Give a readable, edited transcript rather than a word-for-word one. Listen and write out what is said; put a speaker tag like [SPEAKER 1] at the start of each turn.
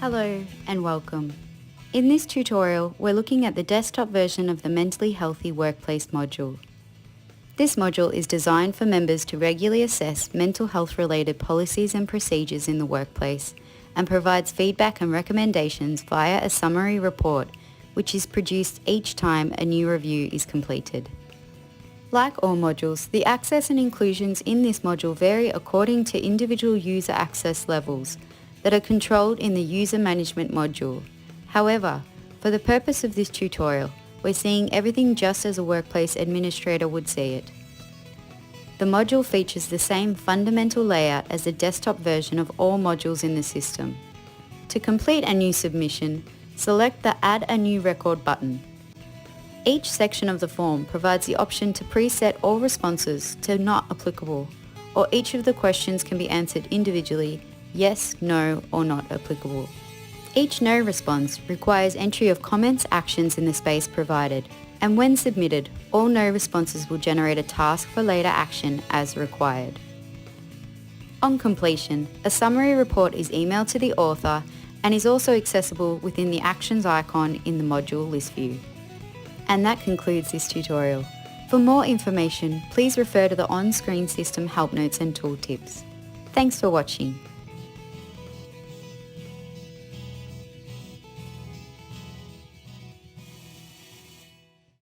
[SPEAKER 1] Hello and welcome. In this tutorial, we're looking at the desktop version of the Mentally Healthy Workplace module. This module is designed for members to regularly assess mental health related policies and procedures in the workplace and provides feedback and recommendations via a summary report which is produced each time a new review is completed. Like all modules, the access and inclusions in this module vary according to individual user access levels that are controlled in the User Management module. However, for the purpose of this tutorial, we're seeing everything just as a workplace administrator would see it. The module features the same fundamental layout as the desktop version of all modules in the system. To complete a new submission, select the Add a New Record button. Each section of the form provides the option to preset all responses to not applicable, or each of the questions can be answered individually, yes, no, or not applicable. Each no response requires entry of comments, actions in the space provided, and when submitted, all no responses will generate a task for later action as required. On completion, a summary report is emailed to the author and is also accessible within the Actions icon in the module list view. And that concludes this tutorial. For more information, please refer to the on-screen system help notes and tooltips. Thanks for watching.